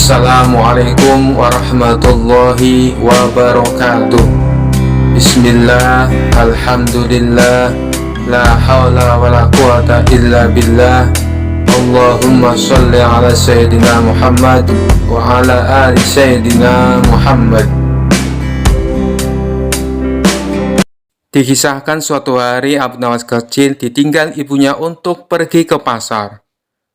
Assalamualaikum warahmatullahi wabarakatuh. Bismillah, alhamdulillah, la hawla wa la quwata illa billah. Allahumma salli ala Sayyidina Muhammad wa ala ali Sayyidina Muhammad. Dikisahkan suatu hari Abu Nawas kecil ditinggal ibunya untuk pergi ke pasar.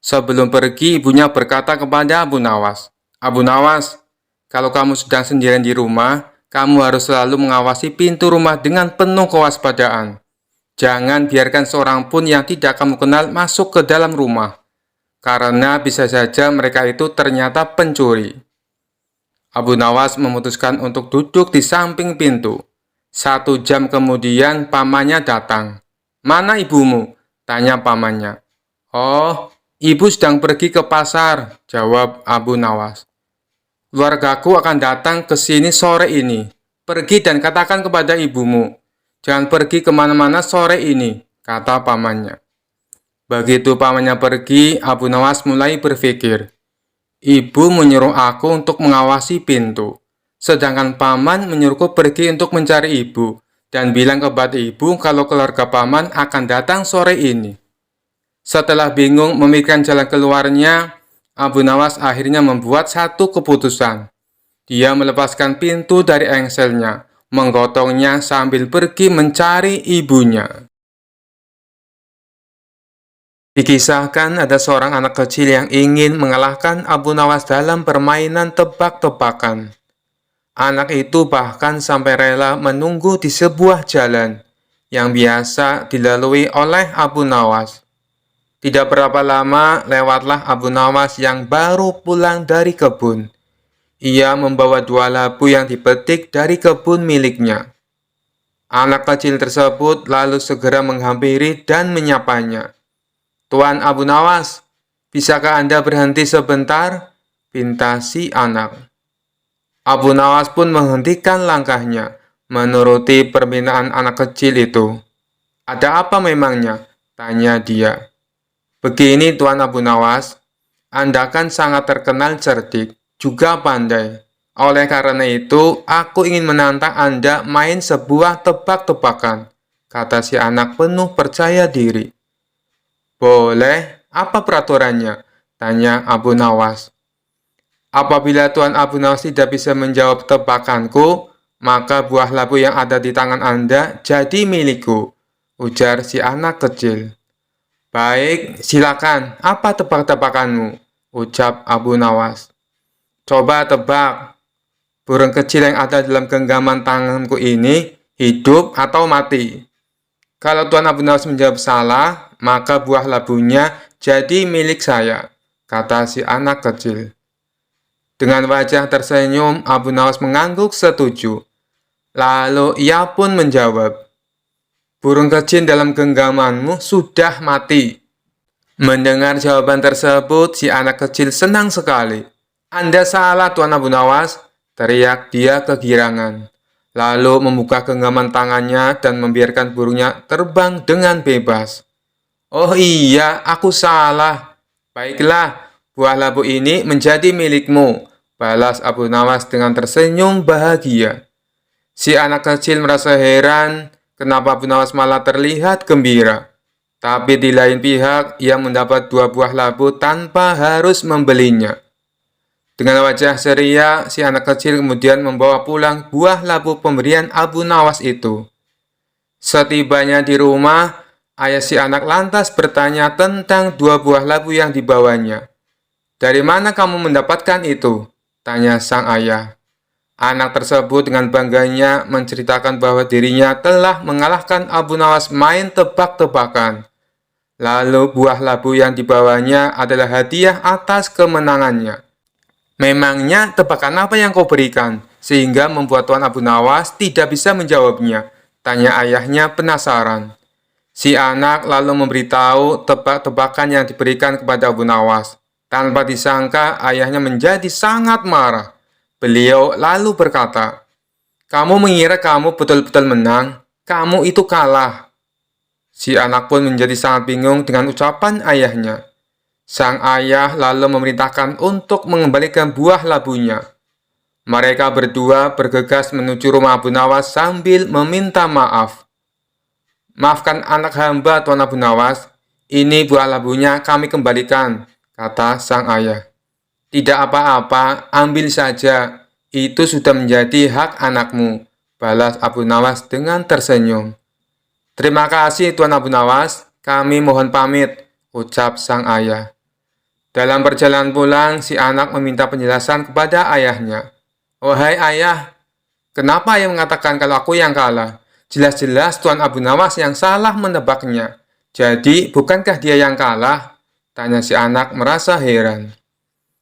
Sebelum pergi, ibunya berkata kepada Abu Nawas, "Abu Nawas, kalau kamu sedang sendirian di rumah, kamu harus selalu mengawasi pintu rumah dengan penuh kewaspadaan. Jangan biarkan seorang pun yang tidak kamu kenal masuk ke dalam rumah, karena bisa saja mereka itu ternyata pencuri." Abu Nawas memutuskan untuk duduk di samping pintu. 1 jam kemudian pamannya datang. "Mana ibumu?" tanya pamannya. "Oh, ibu sedang pergi ke pasar," jawab Abu Nawas. "Keluargaku akan datang ke sini sore ini. Pergi dan katakan kepada ibumu, jangan pergi kemana-mana sore ini," kata pamannya. Begitu pamannya pergi, Abu Nawas mulai berpikir, ibu menyuruh aku untuk mengawasi pintu, sedangkan paman menyuruhku pergi untuk mencari ibu, dan bilang kepada ibu kalau keluarga paman akan datang sore ini. Setelah bingung memikirkan jalan keluarnya, Abu Nawas akhirnya membuat satu keputusan. Dia melepaskan pintu dari engselnya, menggotongnya sambil pergi mencari ibunya. Dikisahkan ada seorang anak kecil yang ingin mengalahkan Abu Nawas dalam permainan tebak-tebakan. Anak itu bahkan sampai rela menunggu di sebuah jalan yang biasa dilalui oleh Abu Nawas. Tidak berapa lama, lewatlah Abu Nawas yang baru pulang dari kebun. Ia membawa 2 labu yang dipetik dari kebun miliknya. Anak kecil tersebut lalu segera menghampiri dan menyapanya. "Tuan Abu Nawas, bisakah Anda berhenti sebentar?" pinta si anak. Abu Nawas pun menghentikan langkahnya, menuruti permintaan anak kecil itu. "Ada apa memangnya?" tanya dia. "Begini Tuan Abu Nawas, Anda kan sangat terkenal cerdik, juga pandai. Oleh karena itu, aku ingin menantang Anda main sebuah tebak-tebakan," kata si anak penuh percaya diri. "Boleh, apa peraturannya?" tanya Abu Nawas. "Apabila Tuan Abu Nawas tidak bisa menjawab tebakanku, maka buah labu yang ada di tangan Anda jadi milikku," ujar si anak kecil. "Baik, silakan. Apa tebak-tebakanmu?" ucap Abu Nawas. "Coba tebak, burung kecil yang ada dalam genggaman tanganku ini hidup atau mati? Kalau Tuan Abu Nawas menjawab salah, maka buah labunya jadi milik saya," kata si anak kecil. Dengan wajah tersenyum, Abu Nawas mengangguk setuju. Lalu ia pun menjawab, "Burung kecil dalam genggamanmu sudah mati." Mendengar jawaban tersebut, si anak kecil senang sekali. "Anda salah, Tuan Abu Nawas," teriak dia kegirangan. Lalu membuka genggaman tangannya dan membiarkan burungnya terbang dengan bebas. "Oh iya, aku salah. Baiklah, buah labu ini menjadi milikmu," balas Abu Nawas dengan tersenyum bahagia. Si anak kecil merasa heran kenapa Abu Nawas malah terlihat gembira. Tapi di lain pihak, ia mendapat 2 buah labu tanpa harus membelinya. Dengan wajah ceria, si anak kecil kemudian membawa pulang buah labu pemberian Abu Nawas itu. Setibanya di rumah, ayah si anak lantas bertanya tentang 2 buah labu yang dibawanya. "Dari mana kamu mendapatkan itu?" tanya sang ayah. Anak tersebut dengan bangganya menceritakan bahwa dirinya telah mengalahkan Abu Nawas main tebak-tebakan. Lalu buah labu yang dibawanya adalah hadiah atas kemenangannya. "Memangnya tebakan apa yang kau berikan, sehingga membuat Tuan Abu Nawas tidak bisa menjawabnya?" tanya ayahnya penasaran. Si anak lalu memberitahu tebak-tebakan yang diberikan kepada Abu Nawas. Tanpa disangka, ayahnya menjadi sangat marah. Beliau lalu berkata, "Kamu mengira kamu betul-betul menang? Kamu itu kalah." Si anak pun menjadi sangat bingung dengan ucapan ayahnya. Sang ayah lalu memerintahkan untuk mengembalikan buah labunya. Mereka berdua bergegas menuju rumah Abu Nawas sambil meminta maaf. "Maafkan anak hamba, Tuan Abu Nawas. Ini buah labunya kami kembalikan," kata sang ayah. "Tidak apa-apa, ambil saja. Itu sudah menjadi hak anakmu," balas Abu Nawas dengan tersenyum. "Terima kasih, Tuan Abu Nawas. Kami mohon pamit," ucap sang ayah. Dalam perjalanan pulang, si anak meminta penjelasan kepada ayahnya. "Wahai ayah, kenapa ayah mengatakan kalau aku yang kalah? Jelas-jelas Tuan Abu Nawas yang salah menebaknya. Jadi, bukankah dia yang kalah?" tanya si anak merasa heran.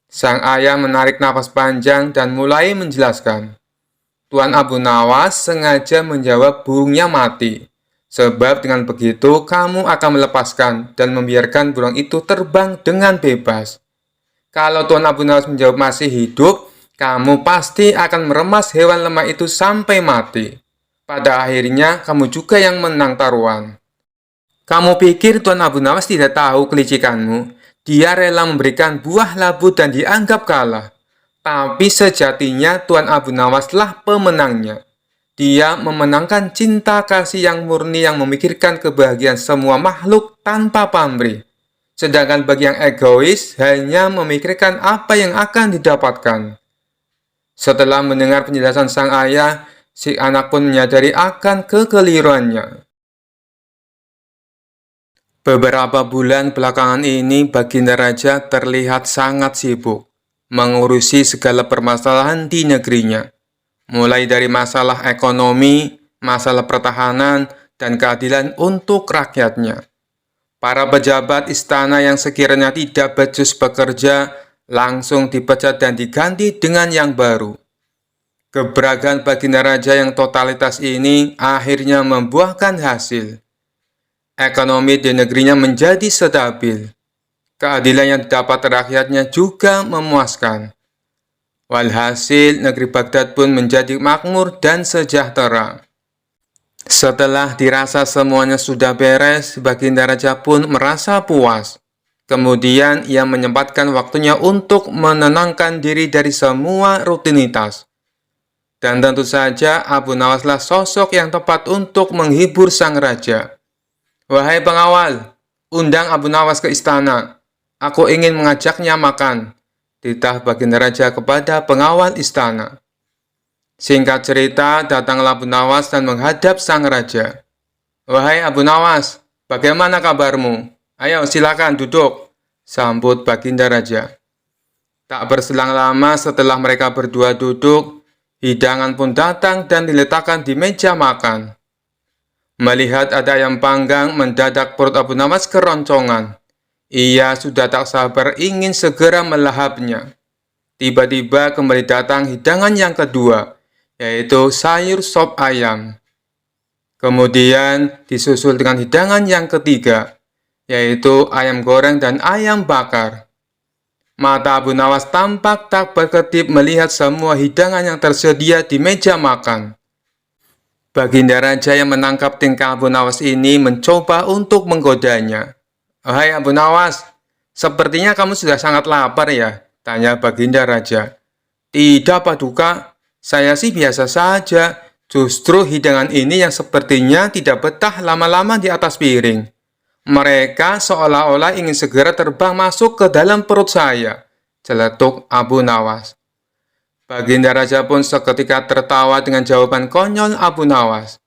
Sang ayah menarik napas panjang dan mulai menjelaskan. "Tuan Abu Nawas sengaja menjawab burungnya mati. Sebab dengan begitu kamu akan melepaskan dan membiarkan burung itu terbang dengan bebas. Kalau Tuan Abu Nawas menjawab masih hidup, kamu pasti akan meremas hewan lemah itu sampai mati. Pada akhirnya, kamu juga yang menang taruhan. Kamu pikir Tuan Abu Nawas tidak tahu kelicikanmu? Dia rela memberikan buah labu dan dianggap kalah. Tapi sejatinya Tuan Abu Nawaslah pemenangnya. Dia memenangkan cinta kasih yang murni yang memikirkan kebahagiaan semua makhluk tanpa pamrih. Sedangkan bagi yang egois, hanya memikirkan apa yang akan didapatkan." Setelah mendengar penjelasan sang ayah, si anak pun menyadari akan kekeliruannya. Beberapa bulan belakangan ini, Baginda Raja terlihat sangat sibuk mengurusi segala permasalahan di negerinya, mulai dari masalah ekonomi, masalah pertahanan, dan keadilan untuk rakyatnya. Para pejabat istana yang sekiranya tidak becus bekerja langsung dipecat dan diganti dengan yang baru. Gebrakan Baginda Raja yang totalitas ini akhirnya membuahkan hasil. Ekonomi di negerinya menjadi stabil. Keadilan yang didapat rakyatnya juga memuaskan. Walhasil, negeri Baghdad pun menjadi makmur dan sejahtera. Setelah dirasa semuanya sudah beres, Baginda Raja pun merasa puas. Kemudian ia menyempatkan waktunya untuk menenangkan diri dari semua rutinitas. Dan tentu saja Abu Nawaslah sosok yang tepat untuk menghibur sang raja. "Wahai pengawal, undang Abu Nawas ke istana. Aku ingin mengajaknya makan," titah Baginda Raja kepada pengawal istana. Singkat cerita, datanglah Abu Nawas dan menghadap sang raja. "Wahai Abu Nawas, bagaimana kabarmu? Ayo silakan duduk," sambut Baginda Raja. Tak berselang lama setelah mereka berdua duduk, hidangan pun datang dan diletakkan di meja makan. Melihat ada ayam panggang, mendadak perut Abu Nawas keroncongan. Ia sudah tak sabar ingin segera melahapnya. Tiba-tiba kembali datang hidangan yang kedua, yaitu sayur sop ayam. Kemudian disusul dengan hidangan yang ketiga, yaitu ayam goreng dan ayam bakar. Mata Abu Nawas tampak tak berkedip melihat semua hidangan yang tersedia di meja makan. Baginda Raja yang menangkap tingkah Abu Nawas ini mencoba untuk menggodanya. "Hai Abu Nawas, sepertinya kamu sudah sangat lapar ya?" tanya Baginda Raja. "Tidak, Paduka. Saya sih biasa saja. Justru hidangan ini yang sepertinya tidak betah lama-lama di atas piring. Mereka seolah-olah ingin segera terbang masuk ke dalam perut saya," celetuk Abu Nawas. Baginda Raja pun seketika tertawa dengan jawaban konyol Abu Nawas.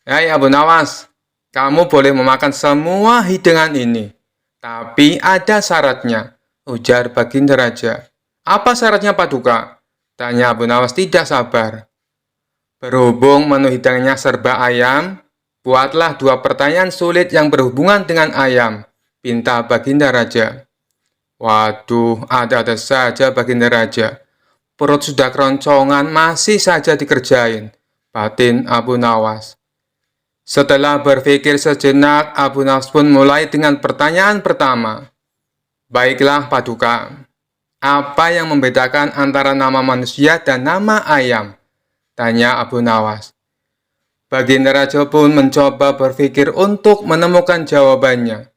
"Hai Abu Nawas, kamu boleh memakan semua hidangan ini. Tapi ada syaratnya," ujar Baginda Raja. "Apa syaratnya, Paduka?" tanya Abu Nawas tidak sabar. "Berhubung menu hidangannya serba ayam, buatlah 2 pertanyaan sulit yang berhubungan dengan ayam," pinta Baginda Raja. Waduh, ada-ada saja Baginda Raja. Perut sudah keroncongan masih saja dikerjain, batin Abu Nawas. Setelah berpikir sejenak, Abu Nawas pun mulai dengan pertanyaan pertama. "Baiklah, Paduka. Apa yang membedakan antara nama manusia dan nama ayam?" tanya Abu Nawas. Baginda Raja pun mencoba berpikir untuk menemukan jawabannya.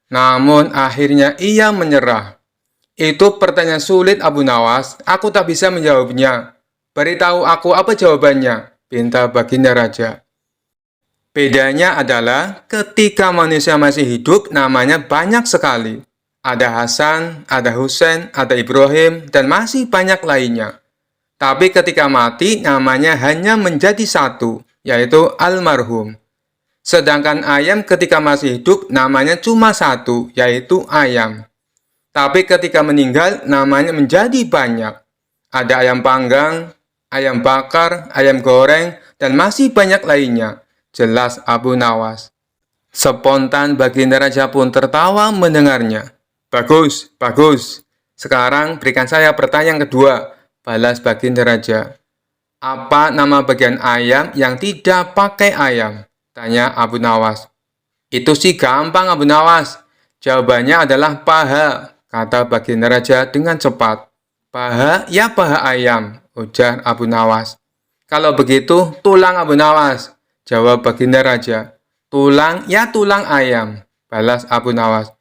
Namun akhirnya ia menyerah. Itu pertanyaan sulit Abu Nawas, aku tak bisa menjawabnya. Beritahu aku apa jawabannya, pinta baginda raja. Bedanya adalah ketika manusia masih hidup namanya banyak sekali. Ada Hasan, ada Husain, ada Ibrahim, dan masih banyak lainnya. Tapi ketika mati namanya hanya menjadi satu, yaitu almarhum. Sedangkan ayam ketika masih hidup namanya cuma satu, yaitu ayam. Tapi ketika meninggal namanya menjadi banyak. Ada ayam panggang, ayam bakar, ayam goreng, dan masih banyak lainnya. Jelas Abu Nawas. Spontan baginda raja pun tertawa mendengarnya. Bagus, bagus. Sekarang berikan saya pertanyaan kedua, balas baginda raja. Apa nama bagian ayam yang tidak pakai ayam? Tanya Abu Nawas. Itu sih gampang Abu Nawas. Jawabannya adalah paha, kata baginda raja dengan cepat. Paha ya paha ayam, ujar Abu Nawas. Kalau begitu, tulang Abu Nawas, jawab baginda raja. Tulang ya tulang ayam, balas Abu Nawas.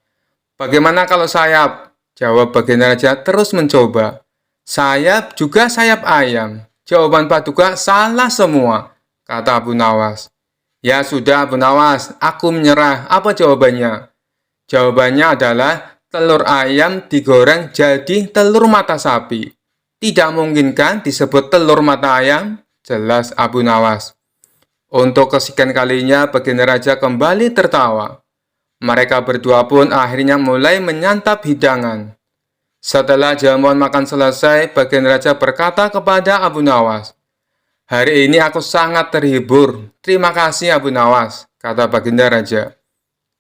Bagaimana kalau sayap? Jawab baginda raja terus mencoba. Sayap juga sayap ayam. Jawaban Paduka salah semua, kata Abu Nawas. Ya sudah Abu Nawas, aku menyerah. Apa jawabannya? Jawabannya adalah telur ayam digoreng jadi telur mata sapi. Tidak mungkin kan disebut telur mata ayam? Jelas Abu Nawas. Untuk kesekian kalinya baginda raja kembali tertawa. Mereka berdua pun akhirnya mulai menyantap hidangan. Setelah jamuan makan selesai, baginda raja berkata kepada Abu Nawas, "Hari ini aku sangat terhibur. Terima kasih Abu Nawas," kata baginda raja.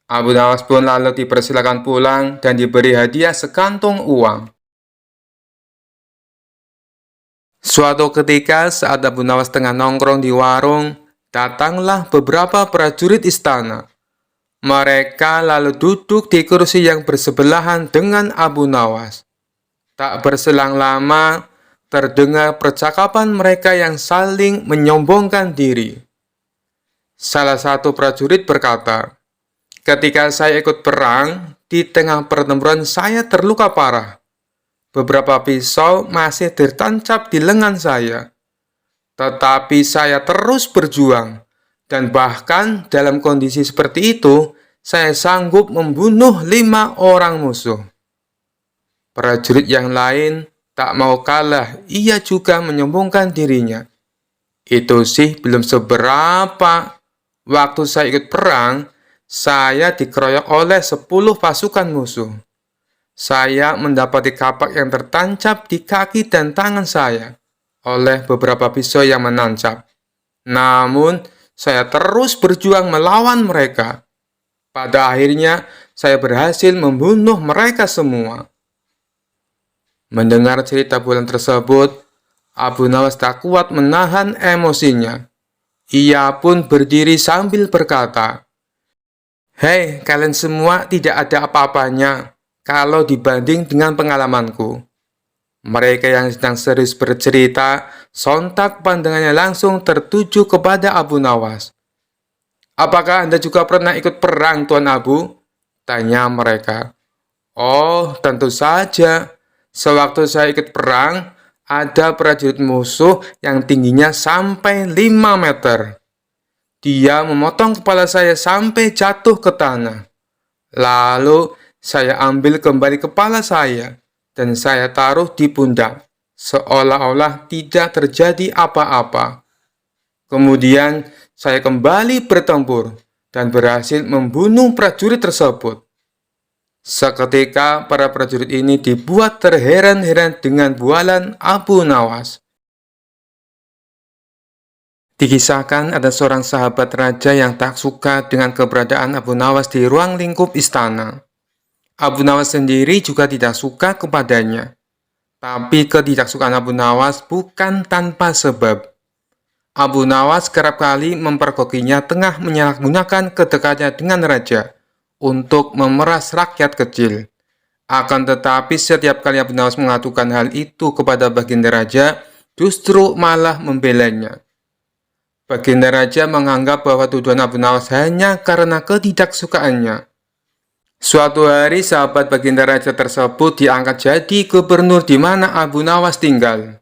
Abu Nawas pun lalu dipersilakan pulang dan diberi hadiah sekantung uang. Suatu ketika saat Abu Nawas tengah nongkrong di warung, datanglah beberapa prajurit istana. Mereka lalu duduk di kursi yang bersebelahan dengan Abu Nawas. Tak berselang lama, terdengar percakapan mereka yang saling menyombongkan diri. Salah satu prajurit berkata, "Ketika saya ikut perang, di tengah pertempuran saya terluka parah. Beberapa pisau masih tertancap di lengan saya. Tetapi saya terus berjuang, dan bahkan dalam kondisi seperti itu, saya sanggup membunuh 5 orang musuh." Prajurit yang lain tak mau kalah, ia juga menyombongkan dirinya. "Itu sih belum seberapa. Waktu saya ikut perang, saya dikeroyok oleh 10 pasukan musuh. Saya mendapati kapak yang tertancap di kaki dan tangan saya oleh beberapa pisau yang menancap. Namun, saya terus berjuang melawan mereka. Pada akhirnya, saya berhasil membunuh mereka semua." Mendengar cerita bulan tersebut, Abu Nawas tak kuat menahan emosinya. Ia pun berdiri sambil berkata, "Hei, kalian semua tidak ada apa-apanya kalau dibanding dengan pengalamanku." Mereka yang sedang serius bercerita, sontak pandangannya langsung tertuju kepada Abu Nawas. "Apakah Anda juga pernah ikut perang, Tuan Abu?" tanya mereka. "Oh, tentu saja. Sewaktu saya ikut perang, ada prajurit musuh yang tingginya sampai 5 meter. Dia memotong kepala saya sampai jatuh ke tanah. Lalu saya ambil kembali kepala saya dan saya taruh di pundak, seolah-olah tidak terjadi apa-apa. Kemudian saya kembali bertempur dan berhasil membunuh prajurit tersebut." Seketika para prajurit ini dibuat terheran-heran dengan bualan Abu Nawas. Dikisahkan ada seorang sahabat raja yang tak suka dengan keberadaan Abu Nawas di ruang lingkup istana. Abu Nawas sendiri juga tidak suka kepadanya. Tapi ketidaksukaan Abu Nawas bukan tanpa sebab. Abu Nawas kerap kali mempergokinya tengah menyalahgunakan kedekatnya dengan raja untuk memeras rakyat kecil. Akan tetapi setiap kali Abu Nawas mengatakan hal itu kepada baginda raja, justru malah membelanya. Baginda raja menganggap bahwa tuduhan Abu Nawas hanya karena ketidaksukaannya. Suatu hari sahabat baginda raja tersebut diangkat jadi gubernur di mana Abu Nawas tinggal.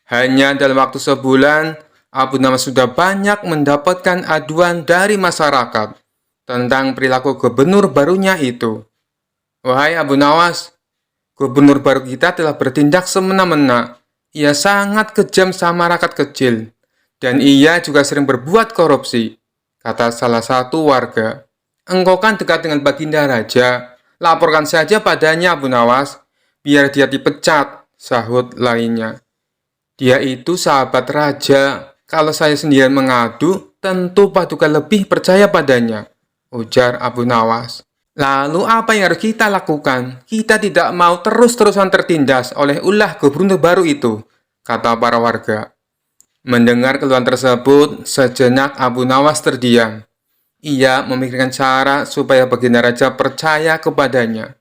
Hanya dalam waktu sebulan, Abu Nawas sudah banyak mendapatkan aduan dari masyarakat tentang perilaku gubernur barunya itu. Wahai Abu Nawas, gubernur baru kita telah bertindak semena-mena. Ia sangat kejam sama rakyat kecil, dan ia juga sering berbuat korupsi, kata salah satu warga. Engkau kan dekat dengan baginda raja, laporkan saja padanya Abu Nawas, biar dia dipecat, sahut lainnya. Dia itu sahabat raja, kalau saya sendirian mengadu, tentu Paduka lebih percaya padanya, ujar Abu Nawas. Lalu apa yang harus kita lakukan? Kita tidak mau terus-terusan tertindas oleh ulah gubernur baru itu, kata para warga. Mendengar keluhan tersebut, sejenak Abu Nawas terdiam. Ia memikirkan cara supaya baginda raja percaya kepadanya.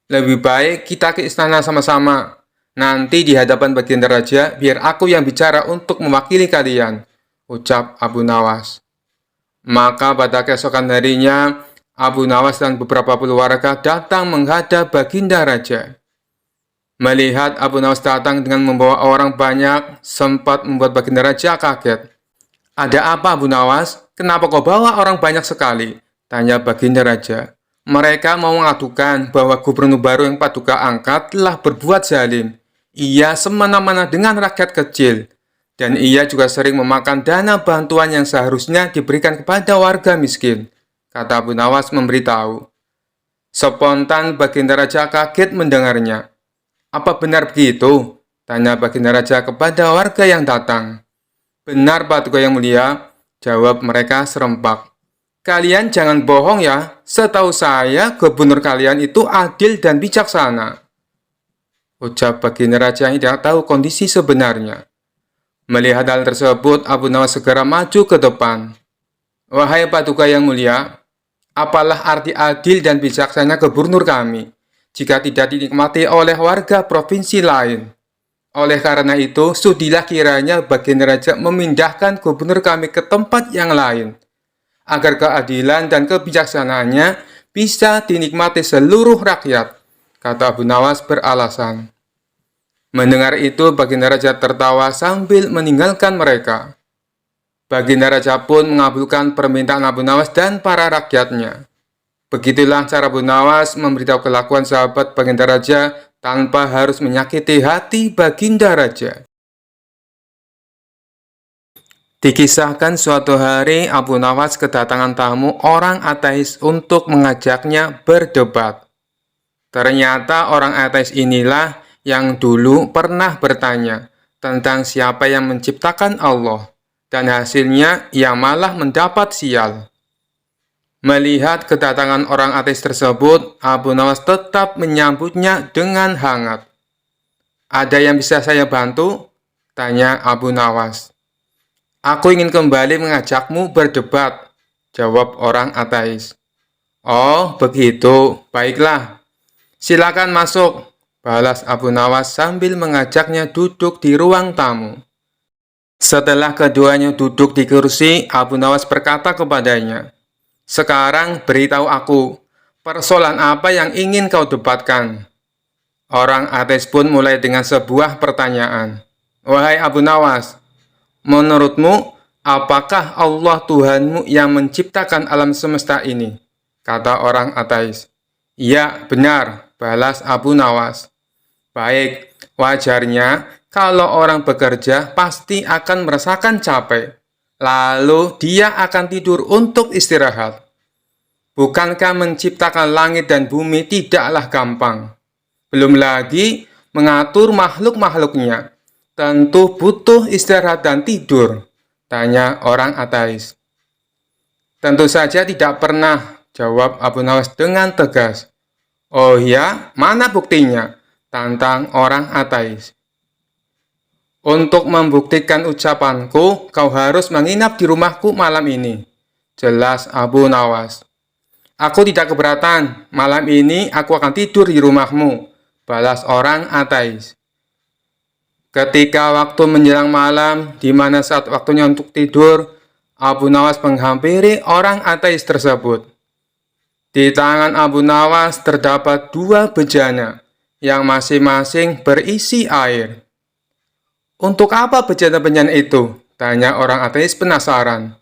Lebih baik kita ke istana sama-sama. Nanti di hadapan baginda raja, biar aku yang bicara untuk mewakili kalian, ucap Abu Nawas. Maka pada keesokan harinya, Abu Nawas dan beberapa puluh warga datang menghadap baginda raja. Melihat Abu Nawas datang dengan membawa orang banyak, sempat membuat baginda raja kaget. Ada apa Abu Nawas? Kenapa kau bawa orang banyak sekali? Tanya baginda raja. Mereka mau mengadukan bahwa gubernur baru yang Paduka angkat telah berbuat zalim. Ia semena-mena dengan rakyat kecil. Dan ia juga sering memakan dana bantuan yang seharusnya diberikan kepada warga miskin, kata Abu Nawas memberitahu. Spontan baginda raja kaget mendengarnya. Apa benar begitu? Tanya baginda raja kepada warga yang datang. Benar Paduka yang mulia, jawab mereka serempak. Kalian jangan bohong ya, setahu saya gubernur kalian itu adil dan bijaksana, ucap baginda raja yang tidak tahu kondisi sebenarnya. Melihat hal tersebut, Abu Nawas segera maju ke depan. Wahai Paduka yang mulia, apalah arti adil dan bijaksana gubernur kami, jika tidak dinikmati oleh warga provinsi lain? Oleh karena itu, sudilah kiranya baginda raja memindahkan gubernur kami ke tempat yang lain, agar keadilan dan kebijaksanaannya bisa dinikmati seluruh rakyat, kata Abu Nawas beralasan. Mendengar itu, baginda raja tertawa sambil meninggalkan mereka. Baginda raja pun mengabulkan permintaan Abu Nawas dan para rakyatnya. Begitulah cara Abu Nawas memberitahu kelakuan sahabat baginda raja tanpa harus menyakiti hati baginda raja. Dikisahkan suatu hari Abu Nawas kedatangan tamu orang ateis untuk mengajaknya berdebat. Ternyata orang ateis inilah yang dulu pernah bertanya tentang siapa yang menciptakan Allah, dan hasilnya ia malah mendapat sial. Melihat kedatangan orang ateis tersebut, Abu Nawas tetap menyambutnya dengan hangat. Ada yang bisa saya bantu? Tanya Abu Nawas. Aku ingin kembali mengajakmu berdebat, jawab orang ateis. Oh, begitu. Baiklah. Silakan masuk, balas Abu Nawas sambil mengajaknya duduk di ruang tamu. Setelah keduanya duduk di kursi, Abu Nawas berkata kepadanya, sekarang beritahu aku, persoalan apa yang ingin kau debatkan? Orang ateis pun mulai dengan sebuah pertanyaan. Wahai Abu Nawas, menurutmu, apakah Allah Tuhanmu yang menciptakan alam semesta ini? Kata orang ateis. Ya, benar, balas Abu Nawas. Baik, wajarnya kalau orang bekerja pasti akan merasakan capek. Lalu dia akan tidur untuk istirahat. Bukankah menciptakan langit dan bumi tidaklah gampang? Belum lagi mengatur makhluk-makhluknya. Tentu butuh istirahat dan tidur, tanya orang ateis. Tentu saja tidak pernah, jawab Abu Nawas dengan tegas. Oh ya, mana buktinya? Tantang orang ateis. Untuk membuktikan ucapanku, kau harus menginap di rumahku malam ini, jelas Abu Nawas. Aku tidak keberatan, malam ini aku akan tidur di rumahmu, balas orang ateis. Ketika waktu menjelang malam, di mana saat waktunya untuk tidur, Abu Nawas menghampiri orang ateis tersebut. Di tangan Abu Nawas terdapat dua bejana yang masing-masing berisi air. Untuk apa bejana-bejana itu? Tanya orang ateis penasaran.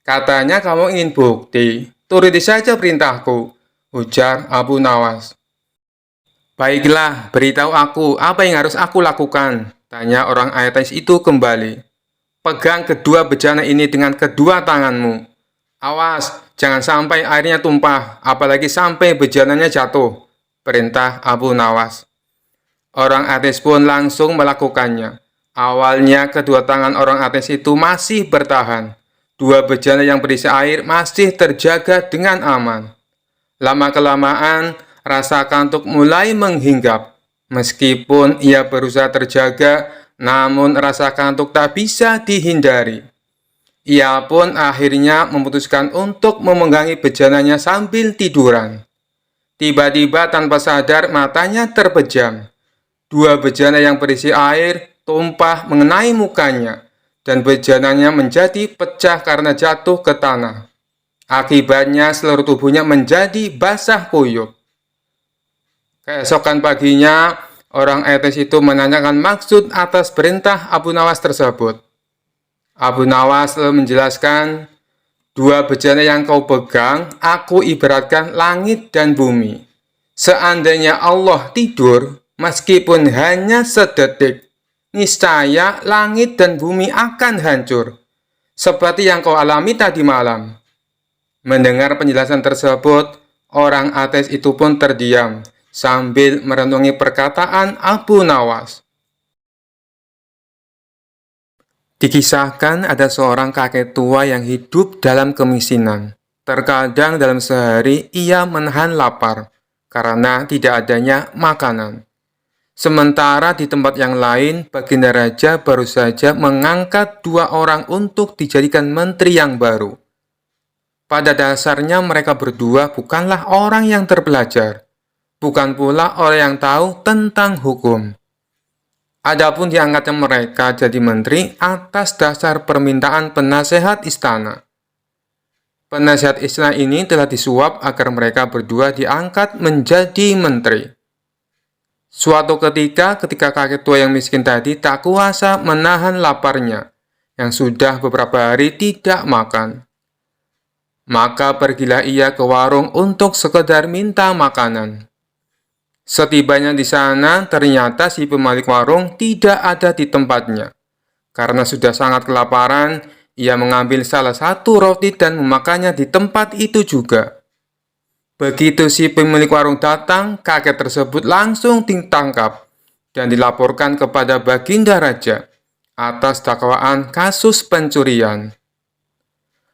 Katanya kamu ingin bukti. Turuti saja perintahku, ujar Abu Nawas. Baiklah, beritahu aku apa yang harus aku lakukan, tanya orang ateis itu kembali. Pegang kedua bejana ini dengan kedua tanganmu. Awas, jangan sampai airnya tumpah, apalagi sampai bejananya jatuh, perintah Abu Nawas. Orang ateis pun langsung melakukannya. Awalnya kedua tangan orang ateis itu masih bertahan. Dua bejana yang berisi air masih terjaga dengan aman. Lama-kelamaan, rasa kantuk mulai menghinggap. Meskipun ia berusaha terjaga, namun rasa kantuk tak bisa dihindari. Ia pun akhirnya memutuskan untuk memegangi bejananya sambil tiduran. Tiba-tiba tanpa sadar matanya terpejam. Dua bejana yang berisi air tumpah mengenai mukanya, dan bejananya menjadi pecah karena jatuh ke tanah. Akibatnya seluruh tubuhnya menjadi basah kuyup. Keesokan paginya, orang ateis itu menanyakan maksud atas perintah Abu Nawas tersebut. Abu Nawas menjelaskan, dua bejana yang kau pegang, aku ibaratkan langit dan bumi. Seandainya Allah tidur, meskipun hanya sedetik, niscaya langit dan bumi akan hancur, seperti yang kau alami tadi malam. Mendengar penjelasan tersebut, orang ateis itu pun terdiam, sambil merenungi perkataan Abu Nawas. Dikisahkan ada seorang kakek tua yang hidup dalam kemiskinan. Terkadang dalam sehari ia menahan lapar, karena tidak adanya makanan. Sementara di tempat yang lain, Baginda Raja baru saja mengangkat dua orang untuk dijadikan menteri yang baru. Pada dasarnya mereka berdua bukanlah orang yang terpelajar, bukan pula orang yang tahu tentang hukum. Adapun diangkatnya mereka jadi menteri atas dasar permintaan penasehat istana. Penasehat istana ini telah disuap agar mereka berdua diangkat menjadi menteri. Suatu ketika kakek tua yang miskin tadi tak kuasa menahan laparnya, yang sudah beberapa hari tidak makan. Maka pergilah ia ke warung untuk sekedar minta makanan. Setibanya di sana, ternyata si pemilik warung tidak ada di tempatnya. Karena sudah sangat kelaparan, ia mengambil salah satu roti dan memakannya di tempat itu juga. Begitu si pemilik warung datang, kakek tersebut langsung ditangkap dan dilaporkan kepada Baginda Raja atas dakwaan kasus pencurian.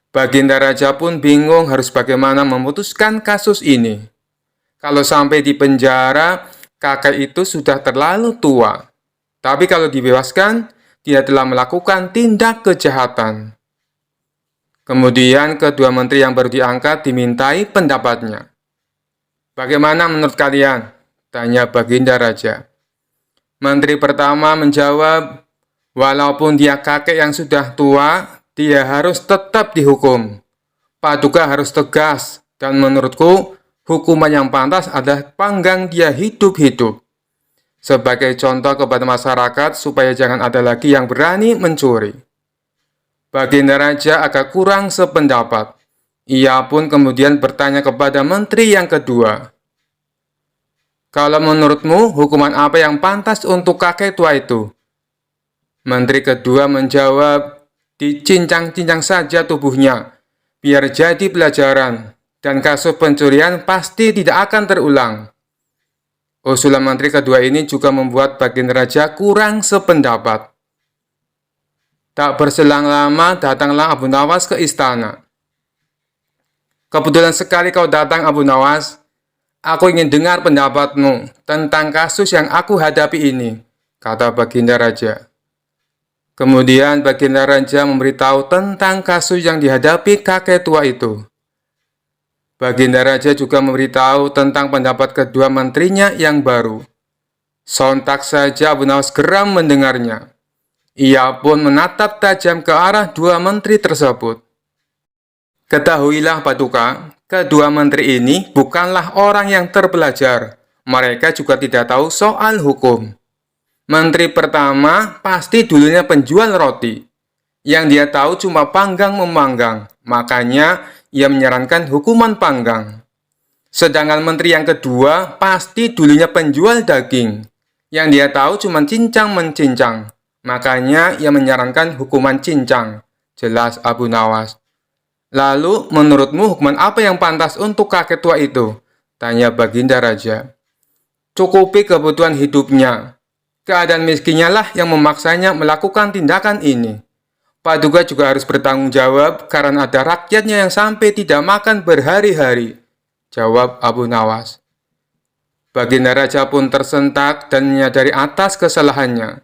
Baginda Raja pun bingung harus bagaimana memutuskan kasus ini. Kalau sampai di penjara, kakek itu sudah terlalu tua. Tapi kalau dibebaskan, dia telah melakukan tindak kejahatan. Kemudian kedua menteri yang baru diangkat dimintai pendapatnya. Bagaimana menurut kalian? Tanya Baginda Raja. Menteri pertama menjawab, walaupun dia kakek yang sudah tua, dia harus tetap dihukum. Paduka harus tegas, dan menurutku, hukuman yang pantas adalah panggang dia hidup-hidup. Sebagai contoh kepada masyarakat supaya jangan ada lagi yang berani mencuri. Baginda Raja agak kurang sependapat. Ia pun kemudian bertanya kepada menteri yang kedua. Kalau menurutmu, hukuman apa yang pantas untuk kakek tua itu? Menteri kedua menjawab, dicincang-cincang saja tubuhnya, biar jadi pelajaran, dan kasus pencurian pasti tidak akan terulang. Usulan menteri kedua ini juga membuat Baginda Raja kurang sependapat. Tak berselang lama, datanglah Abu Nawas ke istana. Kebetulan sekali kau datang, Abu Nawas. Aku ingin dengar pendapatmu tentang kasus yang aku hadapi ini, kata Baginda Raja. Kemudian Baginda Raja memberitahu tentang kasus yang dihadapi kakek tua itu. Baginda Raja juga memberitahu tentang pendapat kedua menterinya yang baru. Sontak saja Abu Nawas geram mendengarnya. Ia pun menatap tajam ke arah dua menteri tersebut. Ketahuilah Paduka, Kedua menteri ini bukanlah orang yang terpelajar. Mereka juga tidak tahu soal hukum. Menteri pertama pasti dulunya penjual roti. Yang dia tahu cuma panggang-memanggang. Makanya ia menyarankan hukuman panggang. Sedangkan menteri yang kedua pasti dulunya penjual daging. Yang dia tahu cuma cincang-mencincang. Makanya ia menyarankan hukuman cincang. Jelas Abu Nawas. Lalu, menurutmu hukuman apa yang pantas untuk kakek tua itu? Tanya Baginda Raja. Cukupi kebutuhan hidupnya. Keadaan miskinnya lah yang memaksanya melakukan tindakan ini. Paduka juga harus bertanggung jawab karena ada rakyatnya yang sampai tidak makan berhari-hari. Jawab Abu Nawas. Baginda Raja pun tersentak dan menyadari atas kesalahannya.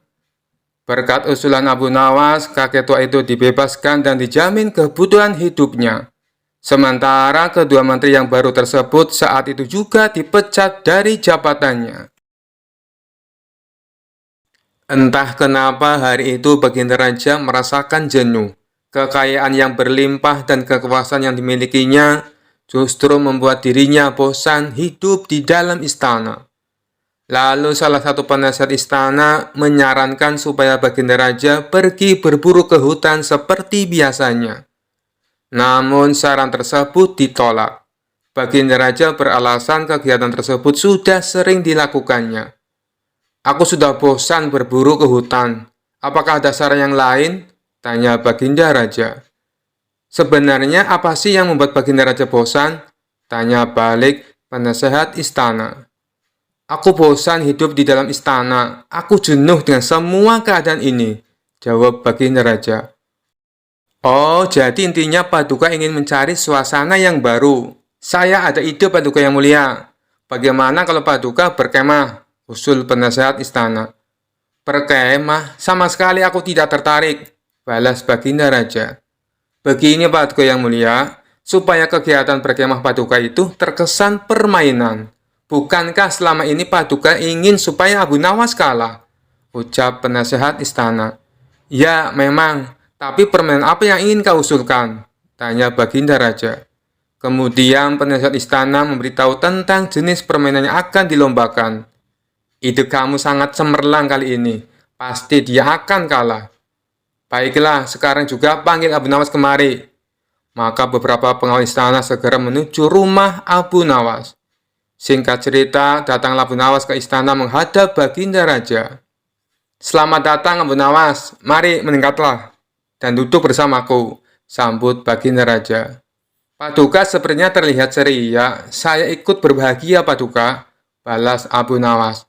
Berkat usulan Abu Nawas, kakek tua itu dibebaskan dan dijamin kebutuhan hidupnya. Sementara kedua menteri yang baru tersebut saat itu juga dipecat dari jabatannya. Entah kenapa hari itu Baginda Raja merasakan jenuh. Kekayaan yang berlimpah dan kekuasaan yang dimilikinya justru membuat dirinya bosan hidup di dalam istana. Lalu salah satu penasihat istana menyarankan supaya Baginda Raja pergi berburu ke hutan seperti biasanya. Namun saran tersebut ditolak. Baginda Raja beralasan kegiatan tersebut sudah sering dilakukannya. Aku sudah bosan berburu ke hutan. Apakah ada saran yang lain? Tanya Baginda Raja. Sebenarnya apa sih yang membuat Baginda Raja bosan? Tanya balik penasehat istana. Aku bosan hidup di dalam istana. Aku jenuh dengan semua keadaan ini. Jawab Baginda Raja. Oh, jadi intinya Paduka ingin mencari suasana yang baru. Saya ada ide Paduka yang mulia. Bagaimana kalau Paduka berkemah? Usul penasehat istana. Berkemah? Sama sekali aku tidak tertarik. Balas Baginda Raja. Begini Paduka yang mulia, supaya kegiatan berkemah Paduka itu terkesan permainan. Bukankah selama ini Paduka ingin supaya Abu Nawas kalah? Ucap penasehat istana. Ya, memang. Tapi permainan apa yang ingin kau usulkan? Tanya Baginda Raja. Kemudian penasehat istana memberitahu tentang jenis permainan yang akan dilombakan. Ide kamu sangat cemerlang kali ini. Pasti dia akan kalah. Baiklah, sekarang juga panggil Abu Nawas kemari. Maka beberapa pengawal istana segera menuju rumah Abu Nawas. Singkat cerita, datanglah Abu Nawas ke istana menghadap Baginda Raja. Selamat datang Abu Nawas, mari meningkatlah dan duduk bersamaku, sambut Baginda Raja. Paduka sepertinya terlihat ceria, saya ikut berbahagia Paduka, balas Abu Nawas.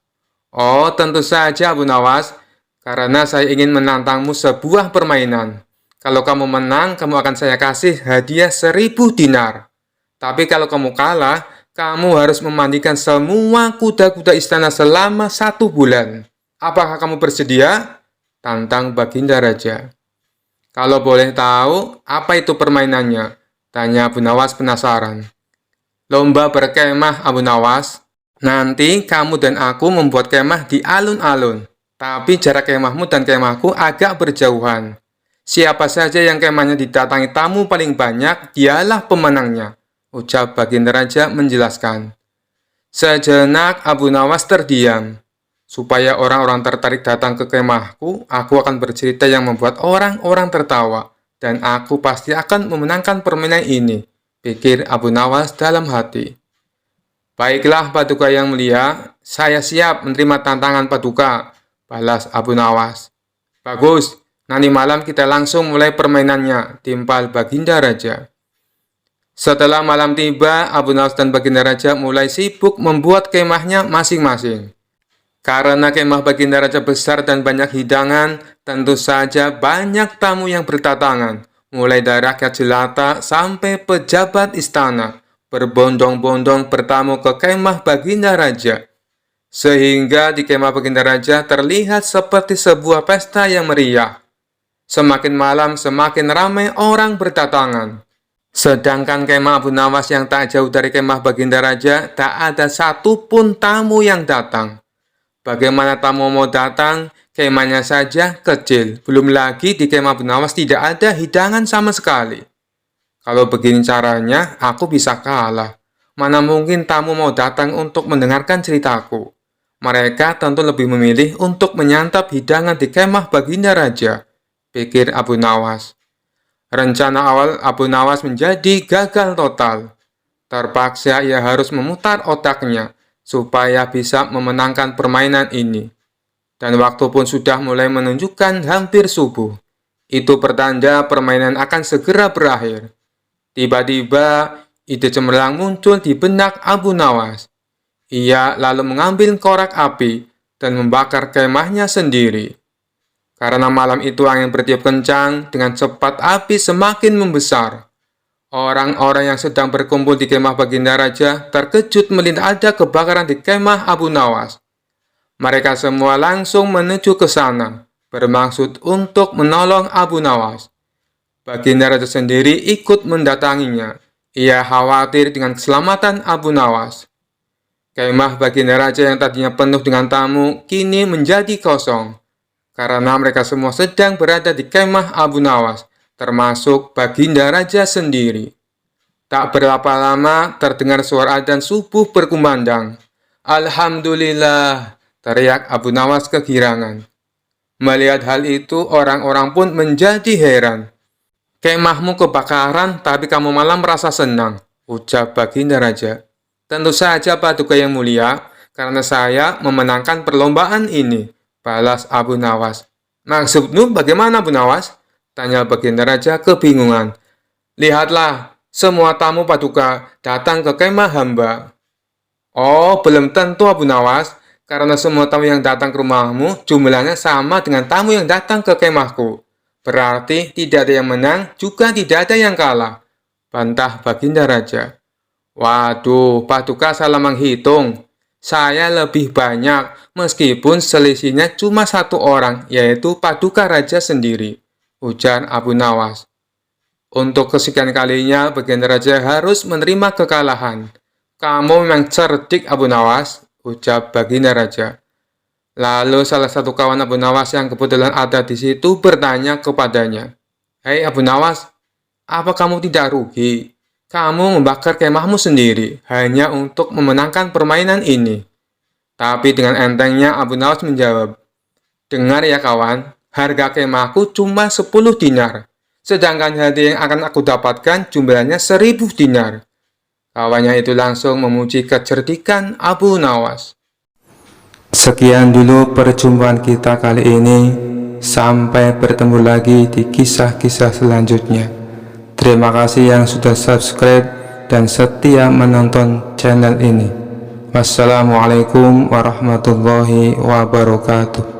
Oh, tentu saja Abu Nawas, karena saya ingin menantangmu sebuah permainan. Kalau kamu menang, kamu akan saya kasih hadiah 1000 dinar. Tapi kalau kamu kalah, kamu harus memandikan semua kuda-kuda istana selama 1 bulan. Apakah kamu bersedia? Tantang Baginda Raja. Kalau boleh tahu, apa itu permainannya? Tanya Abu Nawas penasaran. Lomba berkemah Abu Nawas. Nanti kamu dan aku membuat kemah di alun-alun. Tapi jarak kemahmu dan kemahku agak berjauhan. Siapa saja yang kemahnya didatangi tamu paling banyak, dialah pemenangnya. Ucap Baginda Raja menjelaskan. Sejenak Abu Nawas terdiam. Supaya orang-orang tertarik datang ke kemahku, aku akan bercerita yang membuat orang-orang tertawa. Dan aku pasti akan memenangkan permainan ini, pikir Abu Nawas dalam hati. Baiklah Paduka yang mulia, saya siap menerima tantangan Paduka, balas Abu Nawas. Bagus, nanti malam kita langsung mulai permainannya, timpal Baginda Raja. Setelah malam tiba, Abu Nawas dan Baginda Raja mulai sibuk membuat kemahnya masing-masing. Karena kemah Baginda Raja besar dan banyak hidangan, tentu saja banyak tamu yang berdatangan, mulai dari rakyat jelata sampai pejabat istana, berbondong-bondong bertamu ke kemah Baginda Raja. Sehingga di kemah Baginda Raja terlihat seperti sebuah pesta yang meriah. Semakin malam semakin ramai orang berdatangan. Sedangkan kemah Abu Nawas yang tak jauh dari kemah Baginda Raja, tak ada satupun tamu yang datang. Bagaimana tamu mau datang, kemahnya saja kecil. Belum lagi di kemah Abu Nawas tidak ada hidangan sama sekali. Kalau begini caranya, aku bisa kalah. Mana mungkin tamu mau datang untuk mendengarkan ceritaku. Mereka tentu lebih memilih untuk menyantap hidangan di kemah Baginda Raja, pikir Abu Nawas. Rencana awal Abu Nawas menjadi gagal total. Terpaksa ia harus memutar otaknya supaya bisa memenangkan permainan ini. Dan waktu pun sudah mulai menunjukkan hampir subuh. Itu pertanda permainan akan segera berakhir. Tiba-tiba, ide cemerlang muncul di benak Abu Nawas. Ia lalu mengambil korek api dan membakar kemahnya sendiri. Karena malam itu angin bertiup kencang, dengan cepat api semakin membesar. Orang-orang yang sedang berkumpul di kemah Baginda Raja terkejut melihat ada kebakaran di kemah Abu Nawas. Mereka semua langsung menuju ke sana, bermaksud untuk menolong Abu Nawas. Baginda Raja sendiri ikut mendatanginya. Ia khawatir dengan keselamatan Abu Nawas. Kemah Baginda Raja yang tadinya penuh dengan tamu, kini menjadi kosong. Karena mereka semua sedang berada di kemah Abu Nawas, termasuk Baginda Raja sendiri. Tak berapa lama, terdengar suara adzan subuh berkumandang. Alhamdulillah, teriak Abu Nawas kegirangan. Melihat hal itu, orang-orang pun menjadi heran. Kemahmu kebakaran, tapi kamu malah merasa senang, ucap Baginda Raja. Tentu saja Paduka yang mulia, karena saya memenangkan perlombaan ini, balas Abu Nawas. Maksudmu bagaimana, Abu Nawas? Tanya Baginda Raja kebingungan. Lihatlah, semua tamu Paduka datang ke kemah hamba. Oh, belum tentu Abu Nawas, karena semua tamu yang datang ke rumahmu jumlahnya sama dengan tamu yang datang ke kemahku. Berarti tidak ada yang menang, juga tidak ada yang kalah, bantah Baginda Raja. Waduh, Paduka salah menghitung. Saya lebih banyak, meskipun selisihnya cuma satu orang, yaitu Paduka Raja sendiri, ujar Abu Nawas. Untuk kesekian kalinya, Baginda Raja harus menerima kekalahan. Kamu memang cerdik, Abu Nawas, ucap Baginda Raja. Lalu salah satu kawan Abu Nawas yang kebetulan ada di situ bertanya kepadanya. Hei Abu Nawas, apa kamu tidak rugi? Kamu membakar kemahmu sendiri hanya untuk memenangkan permainan ini. Tapi dengan entengnya Abu Nawas menjawab, dengar ya kawan, harga kemahku cuma 10 dinar. Sedangkan hadiah yang akan aku dapatkan jumlahnya 1000 dinar. Kawannya itu langsung memuji kecerdikan Abu Nawas. Sekian dulu perjumpaan kita kali ini. Sampai bertemu lagi di kisah-kisah selanjutnya. Terima kasih yang sudah subscribe dan setia menonton channel ini. Wassalamualaikum warahmatullahi wabarakatuh.